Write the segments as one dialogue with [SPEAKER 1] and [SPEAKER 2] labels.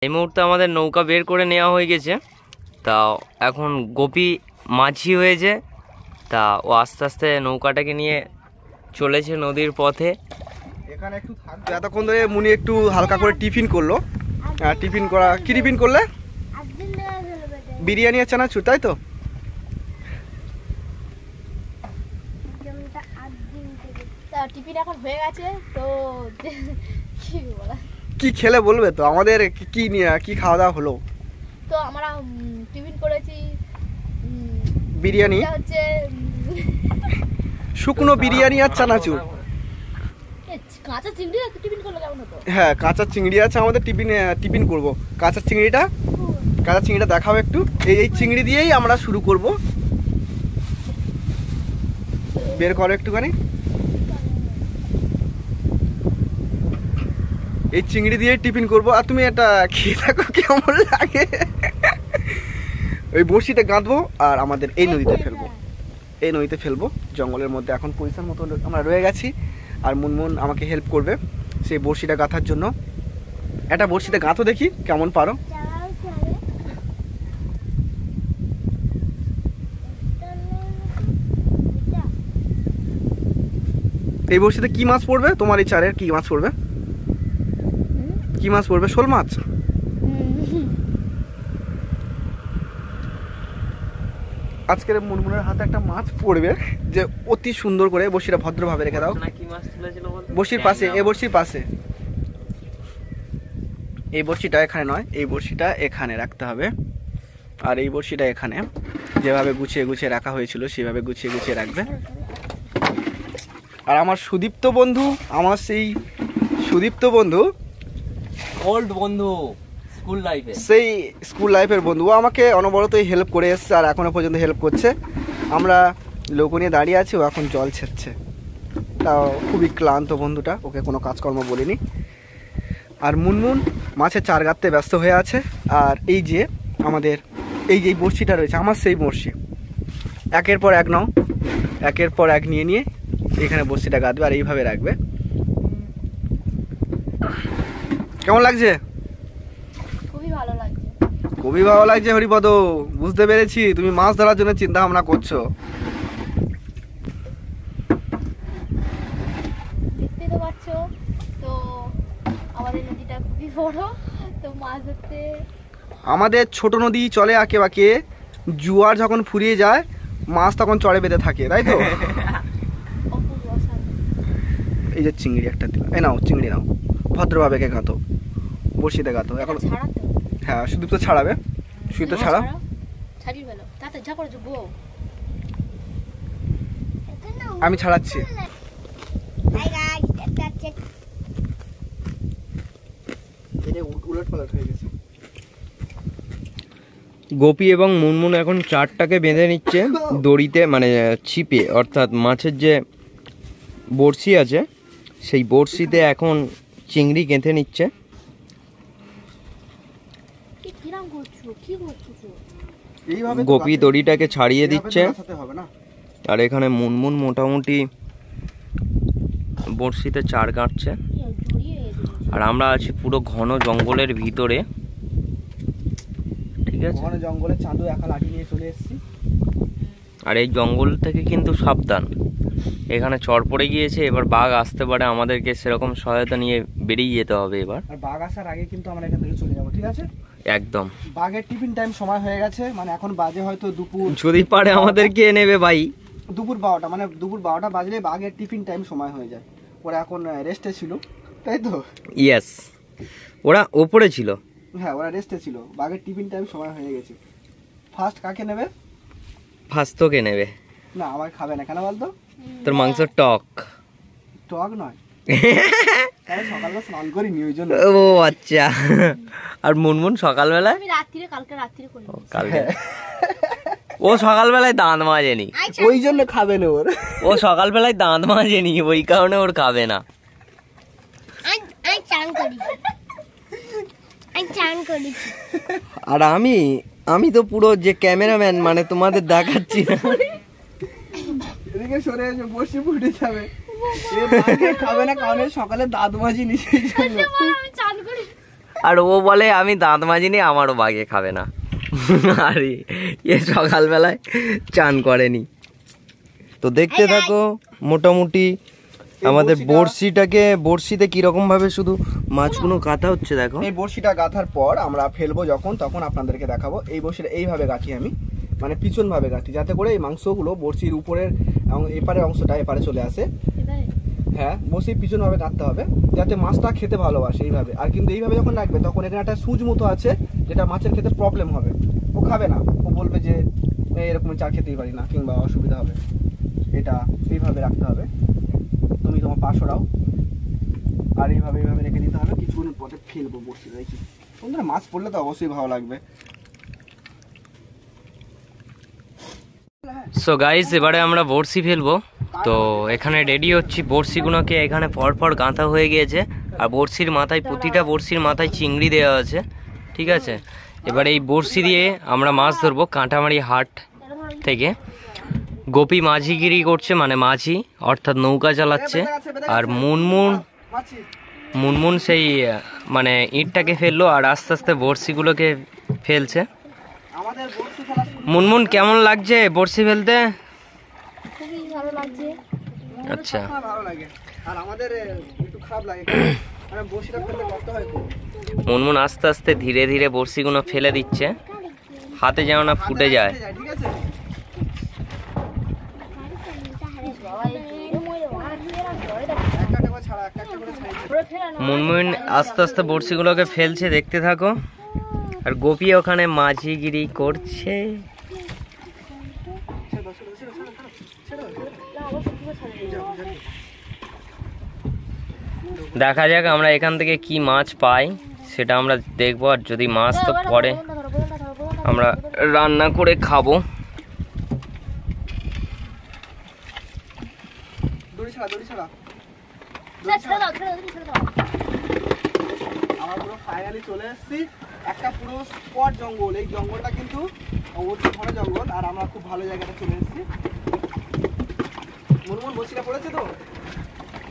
[SPEAKER 1] এই মুহূর্তে আমাদের নৌকা বের করে নেওয়া হয়ে গেছে। তা এখন গোপী মাঝি হয়েছে, তা ও আস্তে আস্তে নৌকাটাকে নিয়ে চলেছে নদীর পথে।
[SPEAKER 2] এখানে একটু থাকবে এতক্ষণ ধরে। মুনি একটু হালকা করে টিফিন করলো। টিফিন করা কি টিফিন করলে? বিরিয়ানি আর চানাচুর, তাই তো?
[SPEAKER 3] টিফিন এখন হয়ে গেছে তো
[SPEAKER 2] কি খেলে বলবে তো আমাদের? কি নিয়ে কি খাওয়া দাওয়া হলো?
[SPEAKER 3] তো আমরা টিফিন করেছি
[SPEAKER 2] বিরিয়ানি,
[SPEAKER 3] হচ্ছে
[SPEAKER 2] শুকনো বিরিয়ানি আর চানাচুর।
[SPEAKER 3] কাঁচা চিংড়ি টিফিন করলে কেমন হতো?
[SPEAKER 2] হ্যাঁ, কাঁচা চিংড়ি আছে আমাদের। টিফিন করবো। কাঁচা চিংড়িটা দেখাও একটু। এই চিংড়ি দিয়েই আমরা শুরু করব। বের করো একটুখানি। এই চিংড়ি দিয়ে টিফিন করব। আর তুমি এটা খেয়ে থাকো কেমন লাগে। ওই বড়শিতে গাঁথবো আর আমাদের এই নদীতে ফেলবো। জঙ্গলের মধ্যে এখন পয়সার মতো আমরা রয়ে গেছি। আর মুনমুন আমাকে হেল্প করবে সেই বড়শিটা গাঁথার জন্য। একটা বড়শিতে গাঁথো দেখি কেমন পারো। এই বড়শিতে কি মাছ পড়বে তোমার? এই চারের কি মাছ পড়বে? কি মাছ পড়বে? শোল মাছ। আজকের মুনমুনের হাতে একটা মাছ পড়বে যে অতি সুন্দর করে। বড়শিটা ভদ্রভাবে রেখে দাও বড়শির পাশে। এই বড়শির পাশে। এই বড়শিটা এখানে নয়, এই বড়শিটা এখানে রাখতে হবে। আর এই বড়শিটা এখানে যেভাবে গুছিয়ে গুছিয়ে রাখা হয়েছিল সেভাবে গুছিয়ে গুছিয়ে রাখবে। আর আমার সুদীপ্ত বন্ধু, আমার সেই সুদীপ্ত বন্ধু,
[SPEAKER 1] ওল্ড বন্ধু,
[SPEAKER 2] সেই স্কুল লাইফের বন্ধু, ও আমাকে অনবরতই হেল্প করে এসছে আর এখনো পর্যন্ত হেল্প করছে। আমরা লোক নিয়ে দাঁড়িয়ে আছি, ও এখন জল ছেড়ছে। তাও খুবই ক্লান্ত বন্ধুটা, ওকে কোনো কাজকর্ম বলিনি। আর মুনমুন মাছের চার গাঁথতে ব্যস্ত হয়ে আছে। আর এই যে আমাদের এই যে বড়শিটা রয়েছে, আমার সেই বড়শি, একের পর এক নাও, একের পর এক নিয়ে নিয়ে এখানে বড়শিটা গাঁথবে আর এইভাবে রাখবে। কেমন লাগছে? খুবই ভালো লাগছে হরিপদ। বুঝতে পেরেছি তুমি মাছ ধরার জন্য চিন্তা ভাবনা করছো।
[SPEAKER 3] দেখতেই তো পাচ্ছো তো আমাদের নদীটা খুবই বড়। তো মাছ ধরতে
[SPEAKER 2] আমাদের ছোট নদী চলে আঁকে বাঁকে। জোয়ার যখন ফুরিয়ে যায় মাছ তখন চড়ে বেঁধে থাকে, তাই তো? এই যে চিংড়ি একটা দিলাম, এই নাও চিংড়ি নাও, ভদ্রভাবে কে গাঁথো, বড়শিতে গাঁথো। এখন হ্যাঁ, সুদীপ তো ছাড়াবে। সুদীপ তো ছাড়াও। আমি ছাড়াচ্ছি।
[SPEAKER 1] গোপী এবং মুনমুন এখন চারটাকে বেঁধে নিচ্ছে দড়িতে, মানে ছিপে, অর্থাৎ মাছের যে বড়শি আছে সেই বড়শিতে এখন চিংড়ি গেঁথে নিচ্ছে। গোপী দড়িটাকে ছাড়িয়ে দিচ্ছে আর এখানে মুনমুন মোটামুটি বড়শিতে চার গাঁটছে। আর আমরা আছি পুরো ঘন জঙ্গলের ভিতরে, ঠিক আছে?
[SPEAKER 2] ঘন জঙ্গলে চাঁদু একা লাঠি নিয়ে চলে এসেছি।
[SPEAKER 1] আর এই জঙ্গল থেকে কিন্তু সাবধান, এখানে চর পড়ে গিয়েছে, এবার বাঘ আসতে পারে, আমাদেরকে সেরকম সহায়তা নিয়ে বেরিয়ে যেতে হবে এবার।
[SPEAKER 2] আর বাঘ আসার আগে কিন্তু আমরা এখান থেকে চলে যাবো, ঠিক আছে?
[SPEAKER 1] একদম।
[SPEAKER 2] বাঘের টিফিন টাইম সময় হয়ে গেছে, মানে এখন বাজে হয়তো দুপুর,
[SPEAKER 1] যদি পারে আমাদেরকে নেবে ভাই।
[SPEAKER 2] দুপুর 12টা, মানে দুপুর 12টা বাজলে বাঘের টিফিন টাইম সময় হয়ে যায়। ওরা এখন রেস্টে ছিল, তাই তো?
[SPEAKER 1] ইয়েস, ওরা ওপরে ছিল।
[SPEAKER 2] হ্যাঁ, ওরা রেস্টে ছিল। বাঘের টিফিন টাইম সময় হয়ে গেছে। ফার্স্ট কাকে নেবে?
[SPEAKER 1] ফার্স্ট তোকে নেবে।
[SPEAKER 2] না, আমার খাবে না। কেন বলতো?
[SPEAKER 1] তোর মাংস টক
[SPEAKER 2] টক নয়, সকালবেলা স্নান করি ওই জন্য।
[SPEAKER 1] ও আচ্ছা। আর মুনমুন সকালবেলায়?
[SPEAKER 3] কালকে রাত্রিরে করি।
[SPEAKER 1] কালকে ও সকালবেলায় দাঁত মাজেনি,
[SPEAKER 2] ওই জন্য খাবে না ওর।
[SPEAKER 1] ও সকালবেলায় দাঁত মাজেনি, ওই কারণে ওর খাবে না। আর আমি তো পুরো যে ক্যামেরাম্যান, মানে তোমাদের দেখাচ্ছি না।
[SPEAKER 2] এদিকে সরে এসে বসে ফুটে যাবে। খাবে না কারণ সকালে দাঁত মাজিনি।
[SPEAKER 1] আর ও বলে আমি দাঁত মাজিনি, আমারও বাগে খাবে না। আর এ সকালবেলায় চান করেনি। তো দেখতে থাকো মোটামুটি আমাদের বড়শিতে কিরকম ভাবে শুধু মাছগুলো কাটা হচ্ছে দেখো।
[SPEAKER 2] এই বড়শিটা গাঁথার পর আমরা ফেলবো যখন, তখন আপনাদেরকে দেখাবো। এই বড়শিটা এইভাবে গাঁথি আমি, মানে পিছন ভাবে গাঁথি, যাতে করে এই মাংসগুলো বড়শির উপরের এপারের অংশটা এপারে চলে আসে। হ্যাঁ, বড়শির পিছন ভাবে গাঁথতে হবে যাতে মাছটা খেতে ভালোবাসে এইভাবে। আর কিন্তু এইভাবে যখন রাখবে তখন এখানে একটা সুচ মতো আছে, যেটা মাছের খেতে প্রবলেম হবে, ও খাবে না, ও বলবে যে এরকম চা খেতেই পারি না কিংবা অসুবিধা হবে। এটা এইভাবে রাখতে হবে, তুমি তোমার পা সরাও, আর এইভাবে রেখে দিতে হবে। কিছুক্ষণ পরে ফেলবো বড়শি রেখে। সুন্দর মাছ পড়লে তো অবশ্যই ভালো লাগবে।
[SPEAKER 1] সো গাইস, এবারে আমরা বড়শি ফেলবো। তো এখানে রেডি হচ্ছি, বড়শিগুলোকে এখানে পরপর গাঁথা হয়ে গিয়েছে। আর বড়শির মাথায়, প্রতিটা বড়শির মাথায় চিংড়ি দেওয়া আছে, ঠিক আছে। এবার এই বড়শি দিয়ে আমরা মাছ ধরবো কাঁটামারি হাট থেকে। গোপী মাঝিগিরি করছে, মানে মাঝি অর্থাৎ নৌকা চালাচ্ছে। আর মুনমুন সেই মানে ইটটাকে ফেললো আর আস্তে আস্তে বড়শিগুলোকে ফেলছে। মুনমুন কেমন লাগছে বড়শি ফেলতে?
[SPEAKER 3] খুবই ভালো লাগছে।
[SPEAKER 1] আচ্ছা,
[SPEAKER 2] ভালো লাগে। আর আমাদের একটু খারাপ লাগে, কারণ বড়শিটা ফেলতে কষ্ট হয় খুব।
[SPEAKER 1] মুনমুন আস্তে আস্তে ধীরে ধীরে বড়শিগুলো ফেলে দিচ্ছে, হাতে যেন না ফুটে যায়।
[SPEAKER 2] ঠিক আছে,
[SPEAKER 1] মুনমুন আস্তে আস্তে বড়শিগুলোকে ফেলছে, দেখতে থাকো। আর গোপী ওখানে মাঝিগিরি করছে। দেখা যাক আমরা এখান থেকে কি মাছ পাই, সেটা আমরা দেখবো। আর যদি মাছ তো পরে আমরা রান্না করে খাবো।
[SPEAKER 2] আমরা পুরো ফাইনালি চলে এসেছি একটা পুরো স্পট জঙ্গল। এই জঙ্গলটা কিন্তু অবশ্যই ঘন জঙ্গল, আর আমরা খুব ভালো জায়গাটা চলে এসেছি। মুনমুন বড়শিটা পড়েছে তো?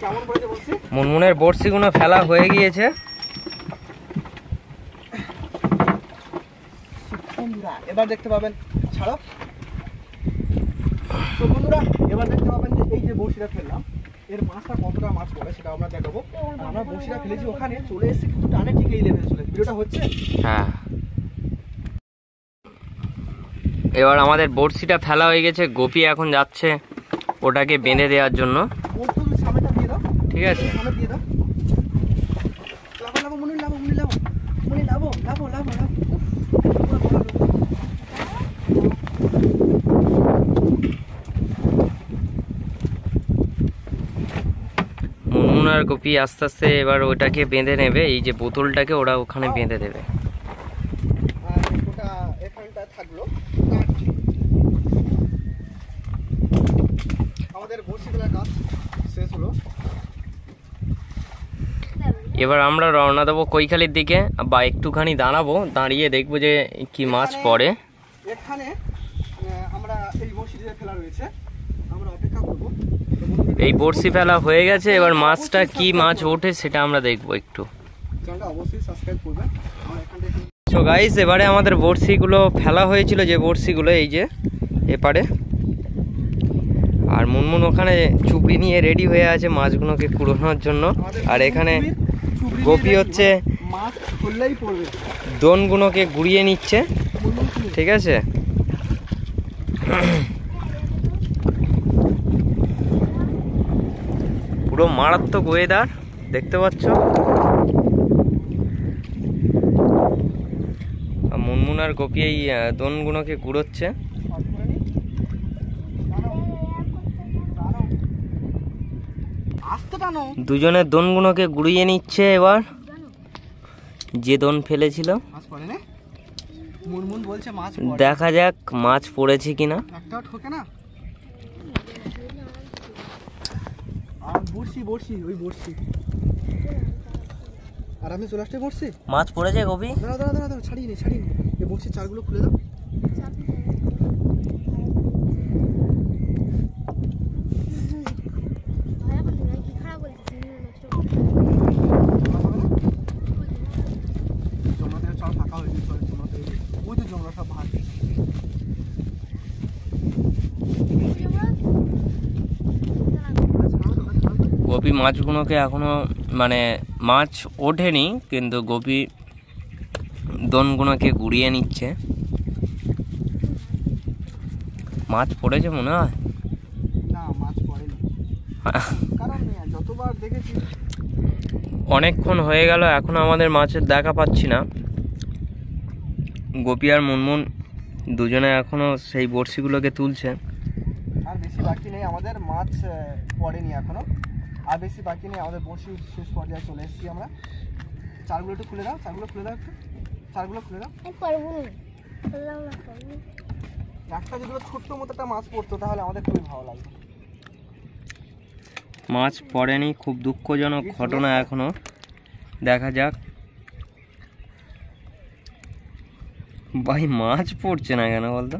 [SPEAKER 2] কেমন পড়েছে বড়শি?
[SPEAKER 1] মুনমুনের বড়শিগুলো ফেলা হয়ে গিয়েছে।
[SPEAKER 2] এবার দেখতে পাবেন, ছাড়ো। তো বন্ধুরা, এবার দেখতে পাবেন যে এই যে বড়শিটা ফেললাম, এর মাছটা কতটা মাছ পড়ে সেটা আমরা দেখাবো। আমরা বড়শিটা ফেলেছি, ওখানে চলে এসেছি কিন্তু টানে ঠিক এই লেভেলে চলে। ভিডিওটা হচ্ছে,
[SPEAKER 1] হ্যাঁ। এবার আমাদের বড়শিটা ফেলা হয়ে গেছে, গোপী এখন যাচ্ছে ওটাকে বেঁধে দেওয়ার জন্য,
[SPEAKER 2] সামনেটা দিয়ে দাও,
[SPEAKER 1] ঠিক আছে।
[SPEAKER 2] সামনে দিয়ে দাও। লাভো লাভো মনে লাভো, মনে লাভো, মনে লাভো লাভো লাভো লাভো।
[SPEAKER 1] মুনমুন আর গোপী আস্তে আস্তে এবার ওটাকে বেঁধে নেবে। এই যে বোতলটাকে ওরা ওখানে বেঁধে দেবে।
[SPEAKER 2] আর ওটা এখানটা থাকলো। আমাদের বড়শি ফেলার কাজ শেষ হলো।
[SPEAKER 1] এবার আমরা রওনা দেবো কৈখালির দিকে, বা একটুখানি দাঁড়াবো, দাঁড়িয়ে দেখবো যে কি মাছ পড়ে।
[SPEAKER 2] এখানে আমরা এই বড়শি যে ফেলা রয়েছে, আমরা অপেক্ষা করবো।
[SPEAKER 1] এই বড়শি ফেলা হয়ে গেছে, এবার মাছটা কি মাছ ওঠে সেটা আমরা দেখবো একটু।
[SPEAKER 2] চ্যানেলটা অবশ্যই সাবস্ক্রাইব করবেন। আমরা এখানটা
[SPEAKER 1] সো গাইস, এবারে আমাদের বড়শিগুলো ফেলা হয়েছিল, যে বড়শিগুলো এই যে এপারে। আর মুনমুন ওখানে চুপড়ি নিয়ে রেডি হয়ে আছে মাছগুলোকে কুড়োনোর জন্য। আর এখানে গোপী হচ্ছে
[SPEAKER 2] মাছ ধরলেই পড়বে,
[SPEAKER 1] দোনগুলোকে গুড়িয়ে নিচ্ছে, ঠিক আছে। পুরো মারাত্মক ওয়েদার দেখতে পাচ্ছ। মুনমুন আর গোপী এই দোনগুলোকে গুড়োচ্ছে। দুজনের দোনগুলোকে গুড়িয়ে নিচ্ছে এবার, যে দোন ফেলেছিল।
[SPEAKER 2] মুনমুন বলছে মাছ,
[SPEAKER 1] দেখা যাক মাছ পড়েছে কিনা।
[SPEAKER 2] একটাও ঠোকে না। আর বড়শি বড়শি ওই বড়শি, আর আমি চলে আসতে বড়শি।
[SPEAKER 1] মাছ পড়েছে গোপী?
[SPEAKER 2] দাঁড়া দাঁড়া দাঁড়া, ছাড়িয়ে নি ছাড়িয়ে নি। এই বড়শির চারগুলো খুলে দাও। জমলো সব ভাত।
[SPEAKER 1] গোপী মাছগুলোকে এখনো মানে মাছ ওঠেনি, কিন্তু গোপী দনগুলোকে গুড়িয়ে নিচ্ছে। মাছ পড়েছে মনে হয়।
[SPEAKER 2] না মাছ পড়েনি, কারণ যতবার দেখেছি
[SPEAKER 1] অনেকক্ষণ হয়ে গেল, এখনো আমাদের মাছের দেখা পাচ্ছি না। গোপী আর মুনমুন দুজনে এখনো সেই বড়শিগুলোকে তুলছে।
[SPEAKER 2] আর বেশি বাকি নেই আমাদের, মাছ পড়েনি এখনো, আর বেশি বাকি নেই আমাদের, বড়শি শেষ পর্যায়ে চলে এসেছি আমরা। চারগুলো একটু খুলে দাও, চারগুলো খুলে দাও, একটু চারগুলো খুলে দাও। একটা যদি ছোট্ট মতো একটা মাছ পড়তো তাহলে আমাদের খুবই ভালো লাগতো।
[SPEAKER 1] মাছ পড়েনি, খুব দুঃখজনক ঘটনা। এখনো দেখা যাক। ভাই মাছ পড়ছে না কেন বলতো?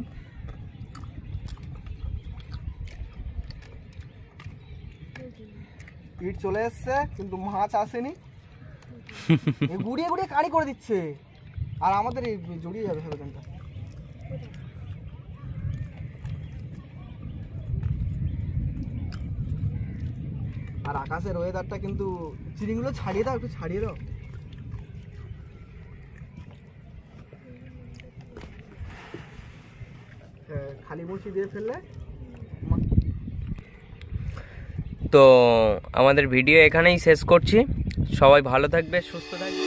[SPEAKER 2] ইট চলে এসছে কিন্তু মাছ আসেনি, গুড়িয়ে গুড়িয়ে কারি করে দিচ্ছে, আর আমাদের এই জড়িয়ে যাবে সেখানটা। আর আকাশের ওয়েদারটা কিন্তু, চিড়িগুলো ছাড়িয়ে দাও, একটু ছাড়িয়ে দাও। খালি বসি দিয়ে ফেললে।
[SPEAKER 1] তো আমাদের ভিডিও এখানেই শেষ করছি। সবাই ভালো থাকবে, সুস্থ থাকবে।